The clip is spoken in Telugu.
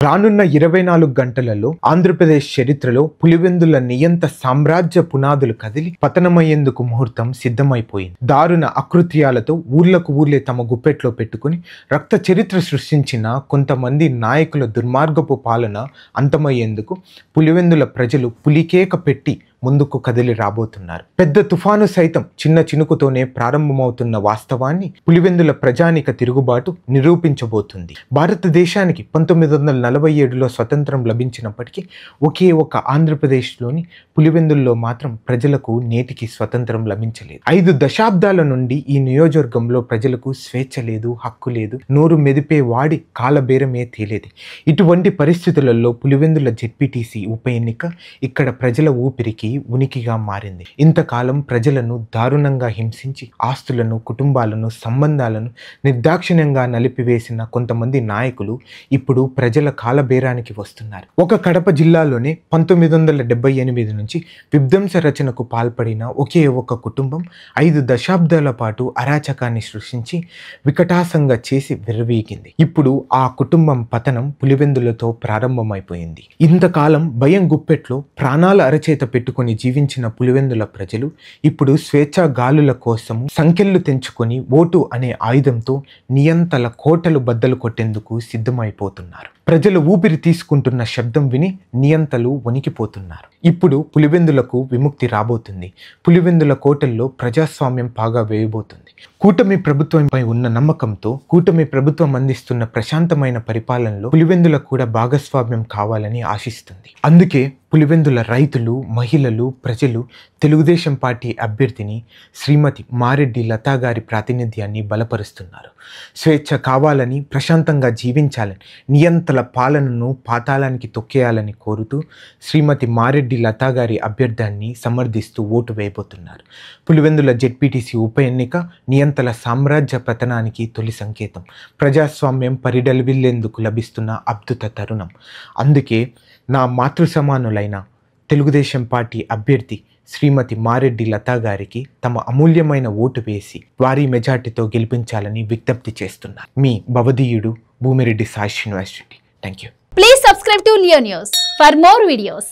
రానున్న 24 గంటలలో ఆంధ్రప్రదేశ్ చరిత్రలో పులివెందుల నియంత సామ్రాజ్య పునాదులు కదిలి పతనమయ్యేందుకు ముహూర్తం సిద్ధమైపోయింది. దారుణ అకృత్యాలతో ఊర్లే తమ గుప్పెట్లో పెట్టుకుని రక్త చరిత్ర సృష్టించిన కొంతమంది నాయకుల దుర్మార్గపు పాలన అంతమయ్యేందుకు పులివెందుల ప్రజలు పులికేక పెట్టి ముందుకు కదిలి రాబోతున్నారు. పెద్ద తుఫాను సైతం చిన్న చినుకుతోనే ప్రారంభమవుతున్న వాస్తవాన్ని పులివెందుల ప్రజానిక తిరుగుబాటు నిరూపించబోతుంది. భారతదేశానికి 1947లో స్వతంత్రం లభించినప్పటికీ ఒకే ఒక ఆంధ్రప్రదేశ్లోని పులివెందుల్లో మాత్రం ప్రజలకు నేటికి స్వతంత్రం లభించలేదు. 5 దశాబ్దాల నుండి ఈ నియోజకవర్గంలో ప్రజలకు స్వేచ్ఛ లేదు, హక్కు లేదు, నోరు మెదిపే వాడి కాలబేరమే తేలేది. ఇటువంటి పరిస్థితులలో పులివెందుల జెడ్పీటీసీ ఉప ఎన్నిక ఇక్కడ ప్రజల ఊపిరికి ఉనికిగా మారింది. ఇంతకాలం ప్రజలను దారుణంగా హింసించి ఆస్తులను, కుటుంబాలను, సంబంధాలను నిర్దాక్షిణ్యంగా నలిపివేసిన కొంతమంది నాయకులు ఇప్పుడు ప్రజల కాలబేరానికి వస్తున్నారు. ఒక కడప జిల్లాలోనే 1978 నుంచి విధ్వంస రచనకు పాల్పడిన ఒకే ఒక కుటుంబం 5 దశాబ్దాల పాటు అరాచకాన్ని సృష్టించి వికటాసంగా చేసి విర్రవీగింది. ఇప్పుడు ఆ కుటుంబం పతనం పులివెందులతో ప్రారంభమైపోయింది. ఇంతకాలం భయం గుప్పెట్లో ప్రాణాల అరచేత పెట్టుకుని జీవించిన పులివెందుల ప్రజలు ఇప్పుడు స్వేచ్ఛా గాలుల కోసము సంఖ్యలు తెంచుకొని ఓటు అనే ఆయుధంతో నియంతల కోటలు బద్దలు కొట్టేందుకు సిద్ధమైపోతున్నారు. ప్రజలు ఊపిరి తీసుకుంటున్న శబ్దం విని నియంతలు వణికిపోతున్నారు. ఇప్పుడు పులివెందులకు విముక్తి రాబోతుంది. పులివెందుల కోటల్లో ప్రజాస్వామ్యం పాగా వేయబోతుంది. కూటమి ప్రభుత్వంపై ఉన్న నమ్మకంతో కూటమి ప్రభుత్వం అందిస్తున్న ప్రశాంతమైన పరిపాలనలో పులివెందులకు కూడా భాగస్వామ్యం కావాలని ఆశిస్తుంది. అందుకే పులివెందుల రైతులు, మహిళలు, ప్రజలు తెలుగుదేశం పార్టీ అభ్యర్థిని శ్రీమతి మారెడ్డి లతా గారి ప్రాతినిధ్యాన్ని బలపరుస్తున్నారు. స్వేచ్ఛ కావాలని, ప్రశాంతంగా జీవించాలని, నియంతల పాలనను పాతాళానికి తొక్కేయాలని కోరుతూ శ్రీమతి మారెడ్డి లతా గారి అభ్యర్థాన్ని సమర్థిస్తూ ఓటు వేయబోతున్నారు. పులివెందుల జెడ్పీటీసీ ఉప ఎన్నిక నియంతల సామ్రాజ్య పతనానికి తొలి సంకేతం. ప్రజాస్వామ్యం పరిడలివిల్లేందుకు లభిస్తున్న అద్భుత తరుణం. అందుకే నా మాతృ సమానులైన తెలుగుదేశం పార్టీ అభ్యర్థి శ్రీమతి మారెడ్డి లతా గారికి తమ అమూల్యమైన ఓటు వేసి వారి మెజార్టీతో గెలిపించాలని విజ్ఞప్తి చేస్తున్నారు. మీ భవదీయుడు Bhumireddy Sai Srinivas Reddy. Thank you. Please subscribe to Leo News for more videos.